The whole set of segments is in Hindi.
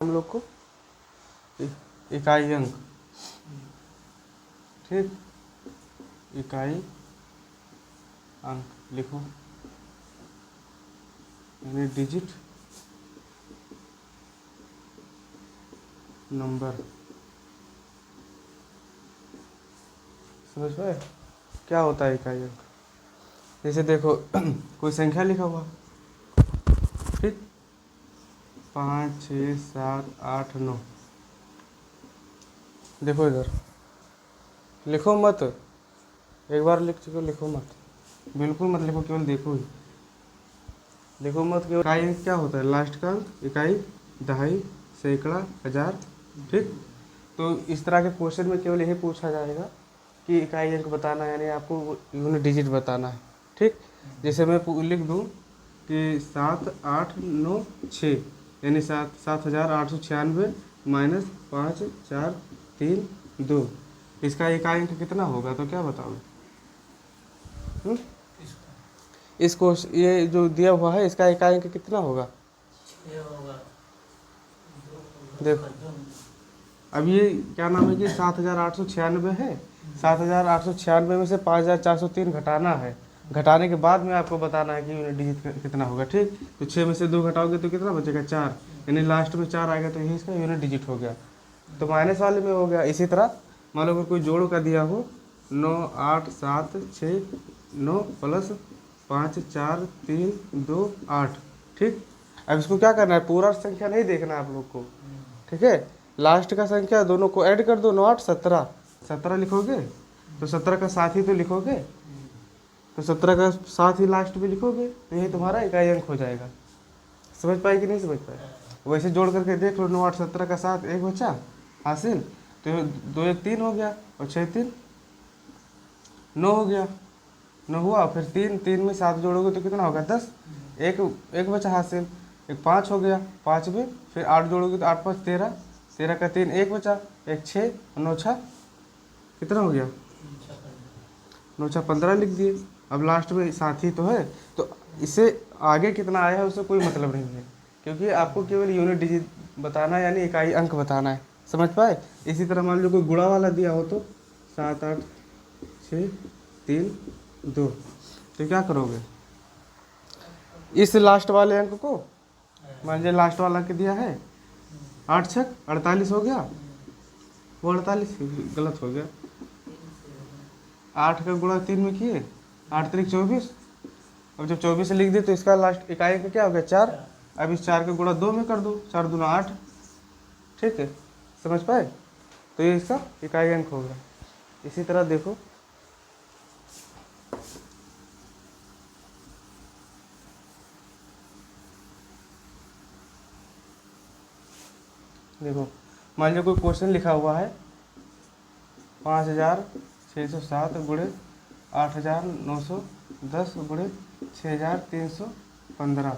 हम लोग को इकाई अंक, ठीक, इकाई अंक लिखो, यानी डिजिट नंबर। समझ पाए क्या होता है इकाई अंक? जैसे देखो कोई संख्या लिखा हुआ, ठीक, 5 6 7 8 9। देखो इधर, लिखो मत, एक बार लिख चुके लिखो मत, बिल्कुल मत लिखो, केवल देखो ही, लिखो मत। केवल इकाई अंक क्या होता है? लास्ट का अंक, इकाई, दहाई, सैकड़ा, हजार, ठीक। तो इस तरह के क्वेश्चन में केवल यही पूछा जाएगा कि इकाई अंक बताना है, यानी आपको यूनिट डिजिट बताना है, ठीक। जैसे मैं लिख दूँ कि 7 8 9 6, यानी 7,896 माइनस 5 4 3 2, इसका इकाई अंक कितना होगा? तो क्या बताओगे? इसको ये जो दिया हुआ है इसका इकाई अंक कितना होगा? देखो अब ये क्या नाम है कि 7,896 है, 7,896 में से 5,403 घटाना है, घटाने के बाद में आपको बताना है कि यूनिट डिजिट कितना होगा, ठीक। तो 6 में से 2 घटाओगे तो कितना बचेगा? 4, यानी लास्ट में 4 आएगा तो यही इसका यूनिट डिजिट हो गया। तो माइनस वाले में हो गया। इसी तरह मान लो अगर कोई जोड़ का दिया हो 9 8 7 6 9 प्लस 5 4 3 2 8, ठीक। अब इसको क्या करना है? पूरा संख्या नहीं देखना है आप लोग को, ठीक है। लास्ट का संख्या दोनों को ऐड कर दो, 9 8 17, 17 लिखोगे तो 17 का साथ ही तो लिखोगे, तो 17 का साथ ही लास्ट में लिखोगे, तो यही तुम्हारा इकाई अंक हो जाएगा। समझ पाए कि नहीं समझ पाए? वैसे जोड़ करके देख लो, 9 8 17 का साथ एक बचा हासिल, तो 2 1 3 हो गया, और 6 3 9 हो गया, 9 हुआ, फिर 3 3 में 7 जोड़ोगे तो कितना होगा? 10, एक एक बचा हासिल, एक 5 हो गया, 5 में फिर 8 जोड़ोगे तो 8 5 13, 13 का 3 एक बचा, एक 6, 9 6 कितना हो गया? 9 6 15 लिख दिए। अब लास्ट में साथ ही तो है, तो इससे आगे कितना आया है उससे कोई मतलब नहीं है, क्योंकि आपको केवल यूनिट डिजिट बताना है, यानी इकाई अंक बताना है। समझ पाए? इसी तरह मान लो कोई गुणा वाला दिया हो तो 7 8 6 3 2, तो क्या करोगे? इस लास्ट वाले अंक को, मान लीजिए लास्ट वाला अंक दिया है 8 6 48 हो गया, वो 48 गलत हो गया, 8 का गुणा 3 में किए, 8 3 24, अब जब 24 लिख दिए तो इसका लास्ट इकाई का क्या हो गया? 4। अब इस 4 का गुणा 2 में कर दो, 4 दूना 8, ठीक है। समझ पाए? तो ये इसका इकाई अंक होगा। इसी तरह देखो, देखो मान लीजिए कोई क्वेश्चन लिखा हुआ है 5,607 गुणे 8,910 गुणे 6,315,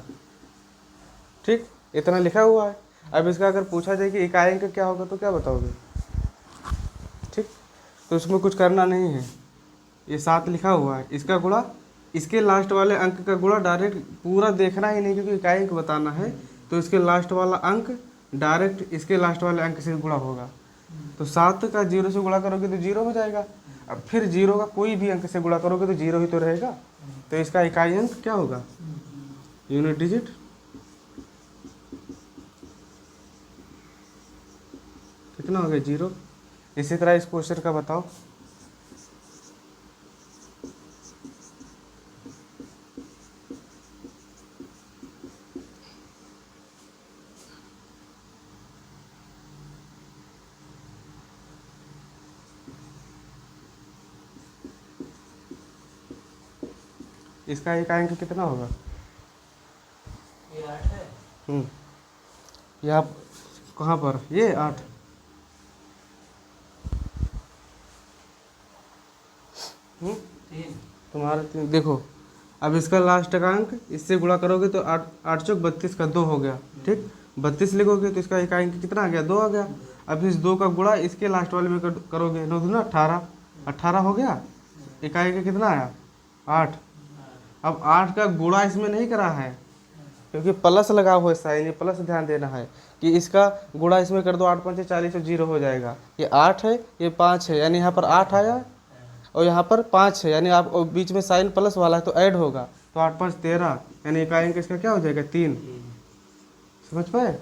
ठीक, इतना लिखा हुआ है। अब इसका अगर पूछा जाए कि इकाई अंक क्या होगा तो क्या बताओगे? ठीक, तो उसमें कुछ करना नहीं है, ये 7 लिखा हुआ है, इसका गुणा इसके लास्ट वाले अंक का गुणा डायरेक्ट पूरा देखना ही नहीं, क्योंकि इकाई अंक बताना है, तो इसके लास्ट वाला अंक डायरेक्ट इसके लास्ट वाले अंक से गुणा होगा। तो 7 का 0 से गुणा करोगे तो 0 हो जाएगा, अब फिर 0 का कोई भी अंक से गुणा करोगे तो 0 ही तो रहेगा, तो इसका इकाई अंक क्या होगा? Unit digit. कितना हो गया? 0। इसी तरह इस क्वेश्चन का बताओ, इसका इकाई अंक कितना होगा? ये 8 है। यहाँ कहाँ पर? ये 8, तुम्हारा 3। देखो अब इसका लास्ट का अंक इससे गुणा करोगे तो 8 8 चौक 32 का 2 हो गया, ठीक। 32 लिखोगे तो इसका इकाई अंक कितना आ गया? 2 आ गया। अब इस 2 का गुणा इसके लास्ट वाले में करोगे, 9 दूना 18, 18 हो गया, इकाई का कितना आया? 8। अब 8 का गुणा इसमें नहीं करा है, क्योंकि प्लस लगा हुआ है साइन, ये प्लस ध्यान देना है, कि इसका गुणा इसमें कर दो, 8 5 40 तो 0 हो जाएगा। ये 8 है, ये 5 है, यानी यहाँ पर 8 आया और यहाँ पर 5 है, यानी आप और बीच में साइन प्लस वाला है तो ऐड होगा, तो 8 5 13, यानी इकाई अंक इसका क्या हो जाएगा 3। समझ पाए?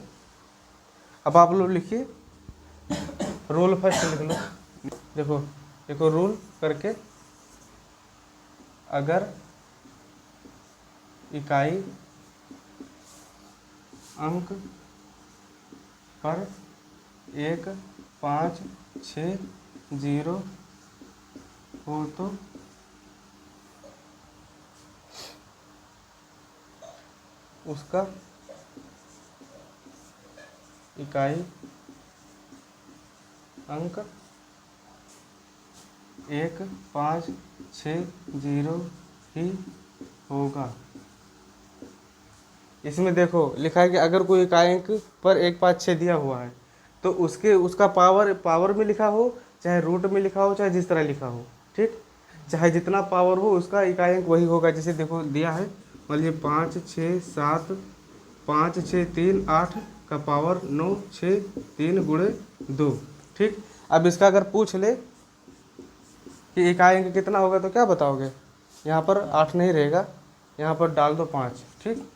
अब आप लोग लिखिए रूल फर्स्ट लिख लो। देखो देखो रूल करके, अगर इकाई अंक पर 1 5 6 0 हो तो उसका इकाई अंक 1 5 6 0 ही होगा। इसमें देखो लिखा है कि अगर कोई इकाई अंक पर 1 5 6 दिया हुआ है तो उसका पावर में लिखा हो, चाहे रूट में लिखा हो, चाहे जिस तरह लिखा हो, ठीक, चाहे जितना पावर हो उसका इकाई अंक वही होगा। जैसे देखो दिया है, मान लीजिए 5 6 7 5 6 3 8 का पावर 9 6 3 गुणे 2, ठीक। अब इसका अगर पूछ ले कि इकाई अंक कितना होगा तो क्या बताओगे? यहाँ पर 8 नहीं रहेगा, यहाँ पर डाल दो 5, ठीक।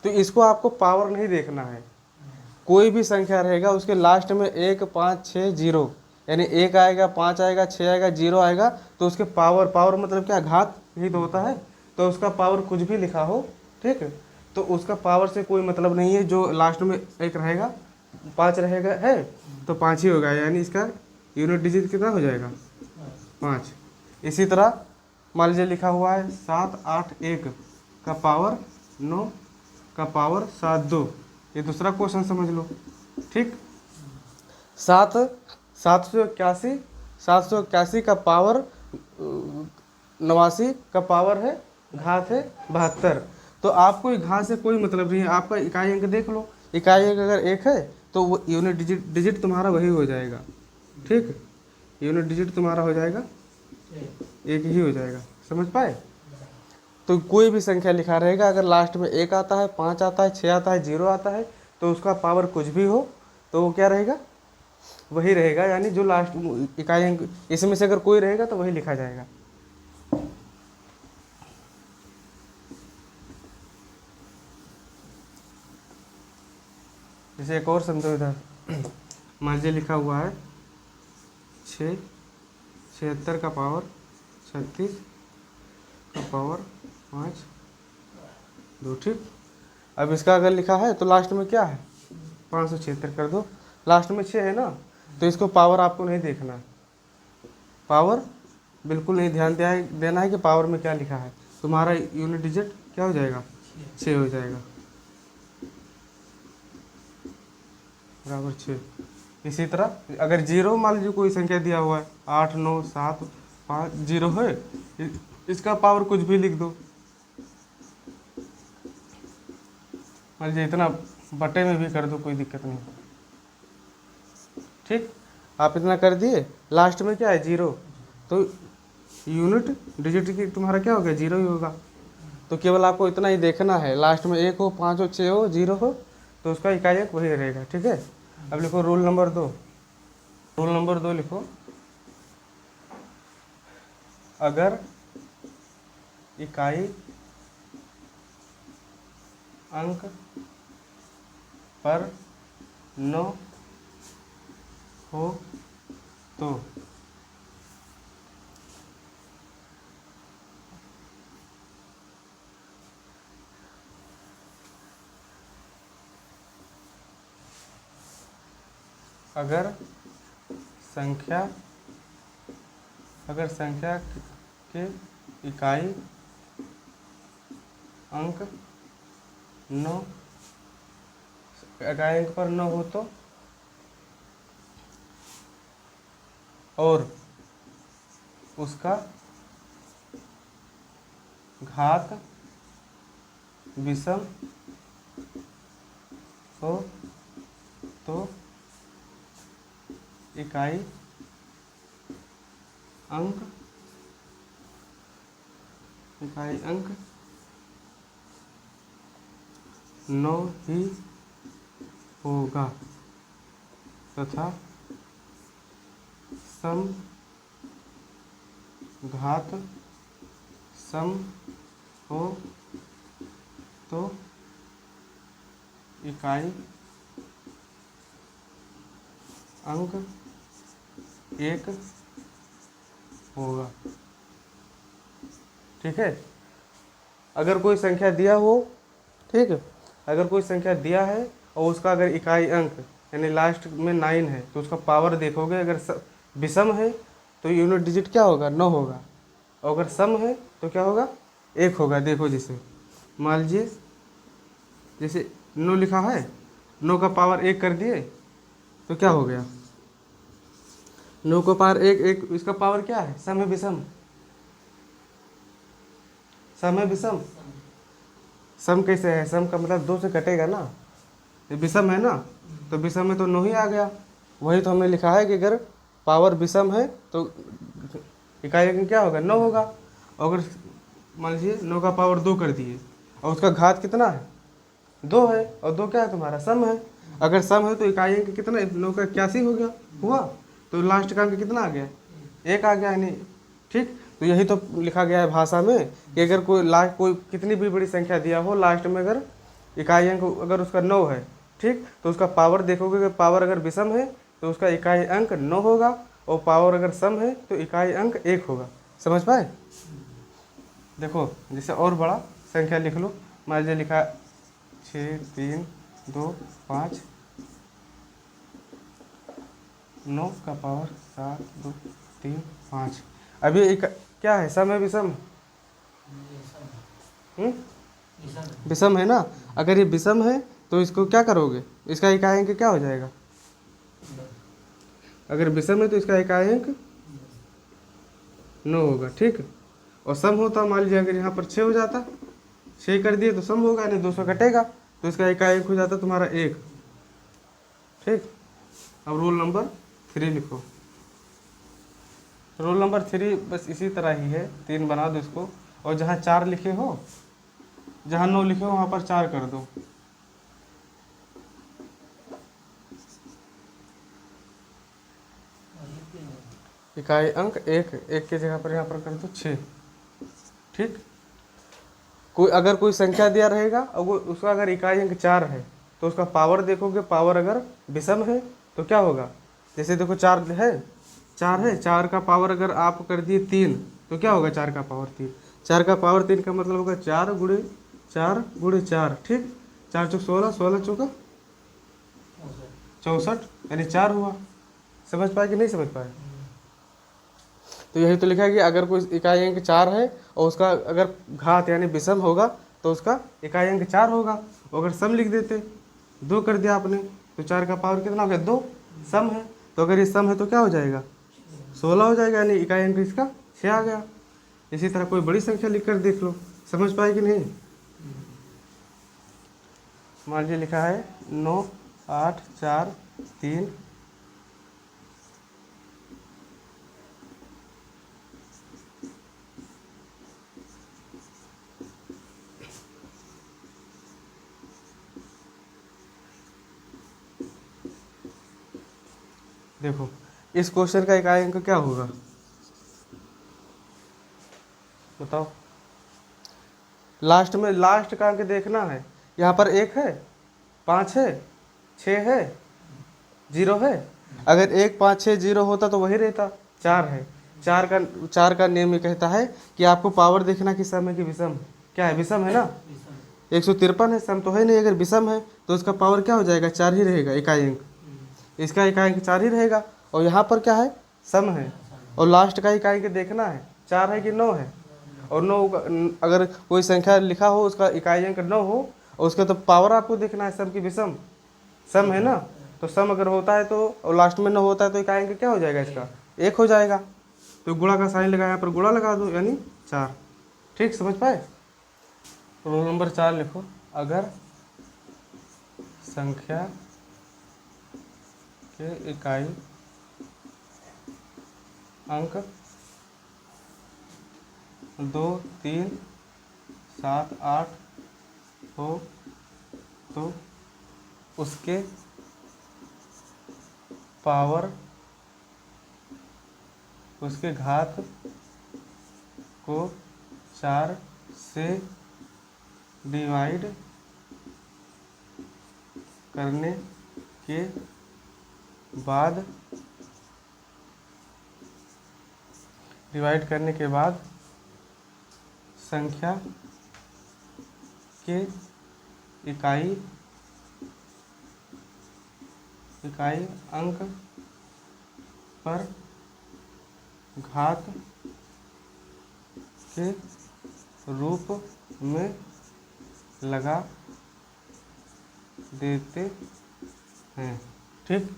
तो इसको आपको पावर नहीं देखना है, कोई भी संख्या रहेगा उसके लास्ट में 1 5 6 0, यानी 1 आएगा, 5 आएगा, 6 आएगा, 0 आएगा, तो उसके पावर मतलब क्या, घात ही तो होता है, तो उसका पावर कुछ भी लिखा हो, ठीक है, तो उसका पावर से कोई मतलब नहीं है। जो लास्ट में 1 रहेगा, 5 रहेगा है तो 5 ही होगा, यानी इसका यूनिट डिजिट कितना हो जाएगा 5। इसी तरह मान लीजिए लिखा हुआ है 7 8 1 का पावर 9 का पावर 7 2, ये दूसरा क्वेश्चन समझ लो, ठीक। 781 का पावर 89 का पावर है, घात है 72, तो आपको घात से कोई मतलब नहीं है, आपका इकाई अंक देख लो, इकाई अंक अगर 1 है तो वो यूनिट डिजिट तुम्हारा वही हो जाएगा, ठीक, यूनिट डिजिट तुम्हारा हो जाएगा 1 ही हो जाएगा। समझ पाए? तो कोई भी संख्या लिखा रहेगा, अगर लास्ट में 1 आता है, 5 आता है, 6 आता है, 0 आता है, तो उसका पावर कुछ भी हो तो वो क्या रहेगा, वही रहेगा, यानी जो लास्ट इकाई अंक इसमें से अगर कोई रहेगा तो वही लिखा जाएगा। जैसे एक और समझो इधर, मान लीजिए लिखा हुआ है 6 76 का पावर 36 का पावर 5 2, ठीक। अब इसका अगर लिखा है तो लास्ट में क्या है 576 कर दो, लास्ट में 6 है ना, तो इसको पावर आपको नहीं देखना, पावर बिल्कुल नहीं ध्यान देना है कि पावर में क्या लिखा है, तुम्हारा यूनिट डिजिट क्या हो जाएगा 6 हो जाएगा, बराबर 6। इसी तरह अगर 0 मान लीजिए कोई संख्या दिया हुआ है 8 9 7 5 0 है, इसका पावर कुछ भी लिख दो, मान लीजिए इतना बटे में भी कर दो, कोई दिक्कत नहीं, ठीक। आप इतना कर दिए, लास्ट में क्या है 0, तो यूनिट डिजिट की तुम्हारा क्या हो गया 0 ही होगा। तो केवल आपको इतना ही देखना है, लास्ट में 1 हो 5 हो 6 हो 0 हो तो उसका इकाई अंक वही रहेगा, ठीक है। अब लिखो रूल नंबर 2, रूल नंबर 2 लिखो, अगर इकाई अंक पर 9 हो तो अगर संख्या के इकाई अंक 9 इकाई अंक पर 9 हो तो, और उसका घात विषम हो तो इकाई अंक 9 ही होगा तथा सम घात सम हो तो इकाई अंक एक होगा। ठीक है, अगर कोई संख्या दिया हो, ठीक है, अगर कोई संख्या दिया है और उसका अगर इकाई अंक यानी लास्ट में 9 है तो उसका पावर देखोगे, अगर विषम है तो यूनिट डिजिट क्या होगा, 9 होगा, और अगर सम है तो क्या होगा, 1 होगा। देखो जैसे मान लीजिए जैसे 9 लिखा है, 9 का पावर 1 कर दिए तो क्या हो गया, 9 का पावर 1, इसका पावर क्या है, सम है विषम, सम है विषम, सम कैसे है, सम का मतलब 2 से कटेगा ना, ये विषम है ना, तो विषम में तो 9 ही आ गया। वही तो हमने लिखा है कि अगर पावर विषम है तो इकाई अंक क्या होगा, 9 होगा। और अगर मान लीजिए 9 का पावर 2 कर दिए और उसका घात कितना है, 2 है, और 2 क्या है तुम्हारा, सम है। अगर सम है तो इकाई अंक कितना, 9 का 81 हो गया, हुआ, तो लास्ट का अंक कितना आ गया, 1 आ गया यानी। ठीक, तो यही तो लिखा गया है भाषा में कि अगर कोई कितनी भी बड़ी संख्या दिया हो, लास्ट में अगर इकाई अंक अगर उसका 9 है, ठीक, तो उसका पावर देखोगे कि पावर अगर विषम है तो उसका इकाई अंक 9 होगा, और पावर अगर सम है तो इकाई अंक 1 होगा। समझ पाए। देखो जैसे और बड़ा संख्या लिख लो, मान लीजिए लिखा 6 3 2 5, 9 का पावर 7 2 3 5। अभी एक क्या है, सम है विषम, विषम है ना। अगर ये विषम है तो इसको क्या करोगे, इसका इकाई अंक क्या हो जाएगा, अगर विषम है तो इसका इकाई अंक 9 होगा। ठीक, और सम होता, मान लीजिए अगर यहाँ पर 6 हो जाता, 6 कर दिए तो सम होगा, नहीं 200 कटेगा तो इसका इकाई अंक हो जाता तुम्हारा 1। ठीक, अब रोल नंबर 3 लिखो। रोल नंबर 3 बस इसी तरह ही है, 3 बना दो इसको, और जहाँ 4 लिखे हो, जहाँ 9 लिखे हो वहाँ पर 4 कर दो। इकाई अंक 1, 1 की जगह पर यहाँ पर कर दो 6। ठीक, अगर कोई संख्या दिया रहेगा और वो उसका अगर इकाई अंक 4 है तो उसका पावर देखोगे, पावर अगर विषम है तो क्या होगा, जैसे देखो 4 है, 4 का पावर अगर आप कर दिए 3 तो क्या होगा, 4 का पावर 3, 4 का पावर 3 का मतलब होगा 4 गुणे 4 गुणे 4। ठीक, 4 चौक 16, 16 चौका 64, यानी 4 हुआ। समझ पाए कि नहीं समझ पाए। तो यही तो लिखा है कि अगर कोई इकाई अंक 4 है और उसका अगर घात यानी विषम होगा तो उसका इकाई अंक 4 होगा। अगर सम लिख देते, 2 कर दिया आपने तो 4 का पावर कितना हो गया, 2, सम है, तो अगर ये सम है तो क्या हो जाएगा, 16 हो जाएगा, यानी इकाई अंक इसका 6 आ गया। इसी तरह कोई बड़ी संख्या लिख कर देख लो, समझ पाए कि नहीं। मान लीजिए लिखा है 9 8 4 3, देखो इस क्वेश्चन का इकाई अंक क्या होगा, बताओ। लास्ट में लास्ट का अंक देखना है, यहाँ पर 1 है, 5 है, 6 है, 0 है। अगर 1 5 6 0 होता तो वही रहता, 4 है, 4 का नियम ये कहता है कि आपको पावर देखना कि सम है कि विषम, क्या है, विषम है ना, 153 है, सम तो है नहीं। अगर विषम है तो इसका पावर क्या हो जाएगा, 4 ही रहेगा इकाई अंक, इसका इकाई अंक 4 ही रहेगा। और यहाँ पर क्या है, सम है, और लास्ट का इकाई अंक देखना है 4 है कि 9 है, और 9 अगर कोई संख्या लिखा हो उसका इकाई अंक 9 हो और उसका तो पावर आपको देखना है सम की विषम, सम है ना, तो सम अगर होता है तो और लास्ट में 9 होता है तो इकाई अंक क्या हो जाएगा, इसका 1 हो जाएगा। तो गुणा का साइन लगा, यहाँ पर गुणा लगा दो यानी 4। ठीक, समझ पाए। रोल नंबर 4 लिखो। अगर संख्या के इकाई अंक 2 3 7 8 हो तो उसके पावर उसके घात को 4 से डिवाइड करने के बाद संख्या के इकाई अंक पर घात के रूप में लगा देते हैं। ठीक,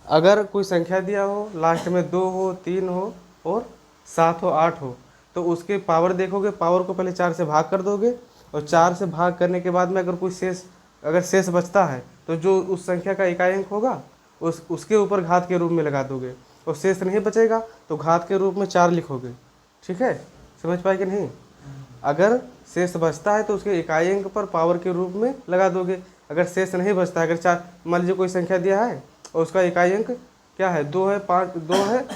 अगर कोई संख्या दिया हो, लास्ट में 2 हो, 3 हो और 7 हो, 8 हो, तो उसके पावर देखोगे, पावर को पहले 4 से भाग कर दोगे और 4 से भाग करने के बाद में अगर कोई शेष बचता है तो जो उस संख्या का इकाई अंक होगा उसके ऊपर घात के रूप में लगा दोगे, और शेष नहीं बचेगा तो घात के रूप में 4 लिखोगे। ठीक है, समझ पाए कि नहीं? अगर शेष बचता है तो उसके इकाई अंक पर पावर के रूप में लगा दोगे। अगर शेष नहीं बचता है, अगर 4 मान लीजिए कोई संख्या दिया है और उसका इकाई अंक क्या है, 2 है, 5 2 है,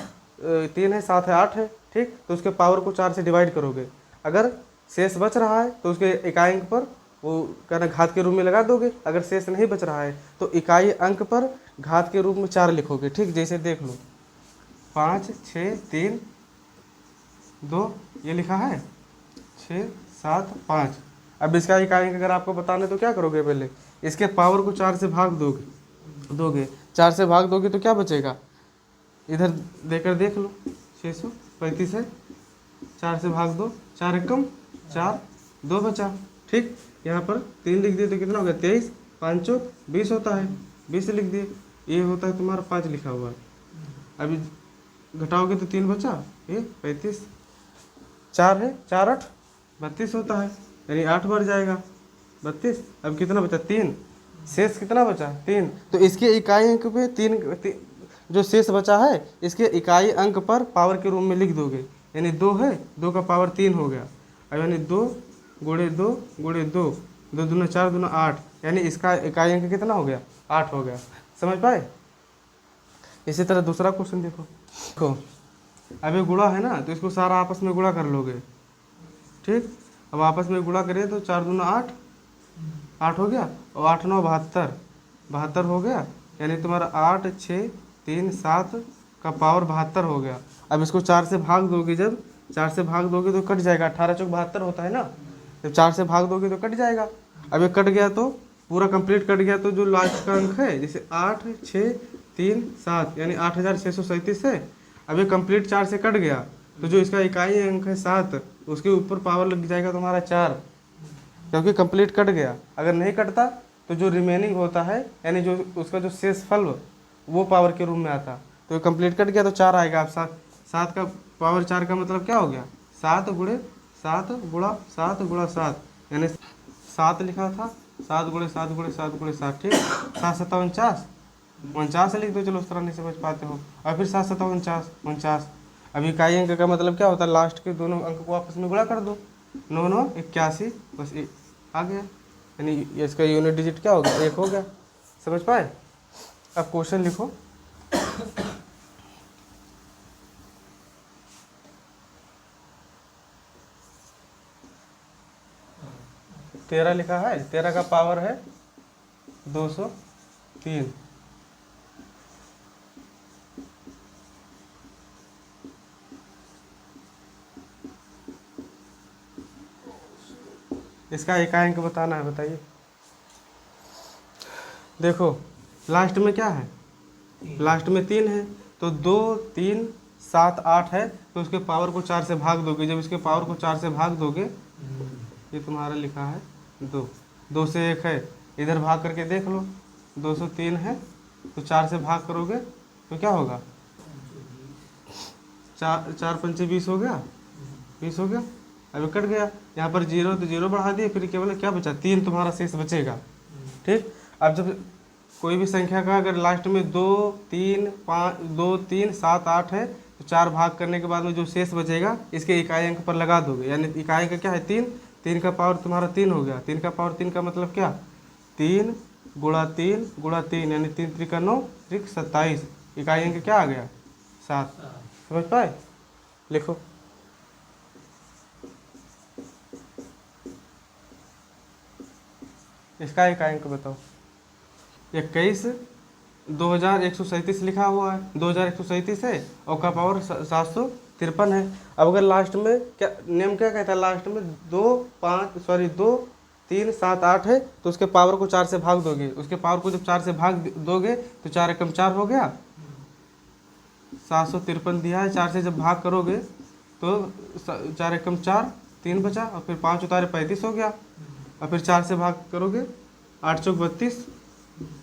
3 है, 7 है, 8 है, ठीक, तो उसके पावर को 4 से डिवाइड करोगे। अगर शेष बच रहा है तो उसके इकाई अंक पर वो कहना घात के रूप में लगा दोगे। अगर शेष नहीं बच रहा है तो इकाई अंक पर घात के रूप में 4 लिखोगे। ठीक, जैसे देख लो 5 6 3 2 ये लिखा है, 6 7 5। अब इसका इकाई अंक अगर आपको बताना है तो क्या करोगे, पहले इसके पावर को 4 से भाग दोगे 4 से भाग दोगे तो क्या बचेगा, इधर देकर देख लो, 635 है, 4 से भाग दो, 4 एकम 4, 2 बचा। ठीक, यहाँ पर 3 लिख दिए तो कितना हो गया, 23, 5 चौक 20 होता है, 20 लिख दिए, ये होता है तुम्हारा 5 लिखा हुआ है। अभी घटाओगे तो 3 बचा, ये 35, 4 है, 4 8 32 होता है, यानी 8 बढ़ जाएगा 32। अब कितना बचा, 3, शेष कितना बचा, 3। तो इसके इकाई अंक पे 3 जो शेष बचा है इसके इकाई अंक पर पावर के रूप में लिख दोगे, यानी 2 है, 2 का पावर 3 हो गया। अब यानी 2 गुणे 2 गुणे 2, 2 दूना 4 दूना 8, यानी इसका इकाई अंक कितना हो गया, 8 हो गया। समझ पाए? इसी तरह दूसरा क्वेश्चन देखो, अब ये गुणा है ना, तो इसको सारा आपस में गुणा कर लोगे। ठीक, अब आपस में गुणा करें तो 4 दूना 8, 8 हो गया, और 8 9 72, 72 हो गया, यानी तुम्हारा 8 6 3 7 का पावर 72 हो गया। अब इसको 4 से भाग दोगे, जब 4 से भाग दोगे तो कट जाएगा, 18 चौक 72 होता है ना, जब 4 से भाग दोगे तो कट जाएगा। अब ये कट गया तो पूरा कंप्लीट कट गया, तो जो लास्ट का अंक है जैसे 8 6 3 7 यानी 8637 है। अब ये कंप्लीट 4 से कट गया तो जो इसका इकाई अंक है 7, उसके ऊपर पावर लग जाएगा तुम्हारा 4, क्योंकि कंप्लीट कट गया। अगर नहीं कटता तो जो रिमेनिंग होता है, यानी जो उसका जो शेष फल वो पावर के रूप में आता, तो कंप्लीट कट गया तो 4 आएगा। अब 7 का पावर 4 का मतलब क्या हो गया, 7 गुणे 7 गुणा 7 गुणा 7, यानी 7 लिखा था, 7 गुणे 7 गुणे 7 गुणे 7। ठीक, 7 7 49, 49 लिख दो, चलो उस तरह नहीं समझ पाते हो। और फिर 7 7 49 49। अब इकाई अंक का मतलब क्या होता है, लास्ट के दोनों अंक को आपस में गुणा कर दो, 9 9 81, बस आ गया, यानी इसका यूनिट डिजिट क्या हो गया, 1 हो गया। समझ पाए? अब क्वेश्चन लिखो, तेरह लिखा है, 13 का पावर है 203। इसका इकाई अंक बताना है, बताइए। देखो लास्ट में क्या है, लास्ट में 3 है, तो 2 3 7 8 है, तो उसके पावर को 4 से भाग दोगे। जब इसके पावर को 4 से भाग दोगे, ये तुम्हारा लिखा है 2, 2 से 1 है, इधर भाग करके देख लो, 203 है, तो 4 से भाग करोगे तो क्या होगा, 4 पंचे 20 हो गया, 20 हो गया। अभी कट गया, यहाँ पर 0 तो 0 बढ़ा दिए, फिर केवल क्या बचा, 3 तुम्हारा शेष बचेगा। ठीक, अब जब कोई भी संख्या का अगर लास्ट में 2 3 5 2 3 7 8 है, तो 4 भाग करने के बाद में जो शेष बचेगा इसके इकाई अंक पर लगा दोगे, यानी इकाई का क्या है 3, 3 का पावर तुम्हारा 3 हो गया। 3 का पावर 3 का मतलब क्या, 3 गुणा तीन यानी 3 त्रिका 9 त्रिक 27 इकाई अंक क्या आ गया 7। समझ पाए? लिखो। इसका इकाई अंक बताओ। 21 2137 लिखा हुआ है, 2137 है और का पावर 753 है। अब अगर लास्ट में क्या नेम क्या कहता है, लास्ट में 2 3 7 8 है तो उसके पावर को 4 से भाग दोगे। उसके पावर को जब 4 से भाग दोगे तो 4 एकम 4 हो गया, 753 दिया है, 4 से जब भाग करोगे तो 4 एकम 4 3 बचा और फिर 5 उतारे 35 हो गया और फिर 4 से भाग करोगे 8 चौक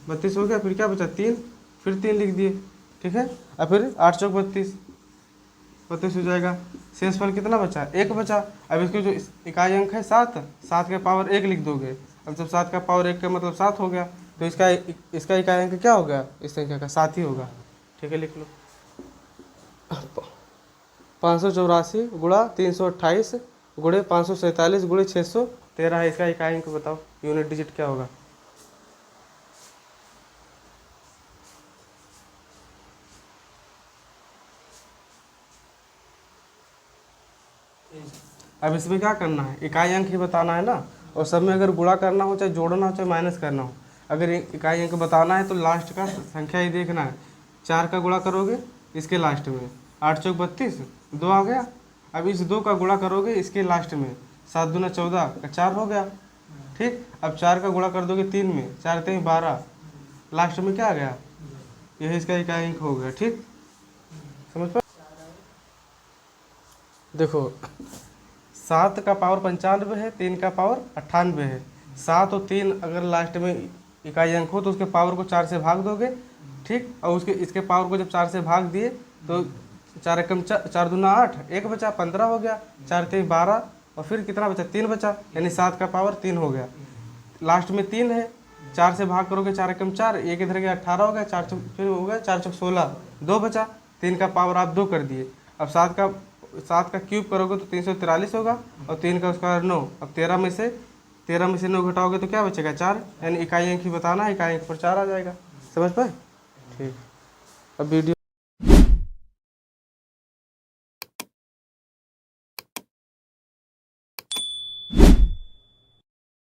32 हो गया, फिर क्या बचा 3, फिर 3 लिख दिए। ठीक है, और फिर 8 चौक 32 हो जाएगा। शेषफल कितना बचा? 1 बचा। अब इसके जो इकाई अंक है 7 के पावर 1 लिख दोगे। अब जब 7 का पावर 1 का मतलब 7 हो गया तो इसका इकाई अंक क्या होगा? इस संख्या का 7 ही होगा। ठीक है, लिख लो। 584 गुणा 328 गुणे 547 गुणे 613 है। इसका इकाई अंक बताओ, यूनिट डिजिट क्या होगा? अब इसमें क्या करना है? इकाई अंक ही बताना है ना, और सब में अगर गुणा करना हो, चाहे जोड़ना हो, चाहे माइनस करना हो, अगर इकाई अंक बताना है तो लास्ट का संख्या ही देखना है। 4 का गुणा करोगे इसके लास्ट में, 8 चौक 32 2 आ गया। अब इस 2 का गुणा करोगे इसके लास्ट में, 7 दूना 14 का 4 हो गया। ठीक, अब 4 का गुणा कर दोगे 3 में, 4 3 12, लास्ट में क्या आ गया? यही इसका इकाई अंक हो गया। ठीक, समझ पा? देखो 7 का पावर 95 है, 3 का पावर 98 है। 7 और 3 अगर लास्ट में इकाई अंक हो तो उसके पावर को 4 से भाग दोगे। ठीक, और उसके इसके पावर को जब 4 से भाग दिए तो 4 एकम 4 दूना 8, 1 बचा, 15 हो गया, 4 3 12 और फिर कितना बचा? 3 बचा, यानी 7 का पावर 3 हो गया। लास्ट में 3 है, 4 से भाग करोगे 4 एकम 4, 1 इधर गया 18 हो गया, 4 चौक फिर हो गया 4 चौक 16, 2 बचा, 3 का पावर आप 2 कर दिए। अब 7 का क्यूब करोगे तो 343 होगा और 3 का स्क्वायर 9। अब 13 में से 9 घटाओगे तो क्या बचेगा? 4, यानी इकाई अंक ही बताना है, इकाई अंक पर 4 आ जाएगा। समझ पाए? ठीक, अब वीडियो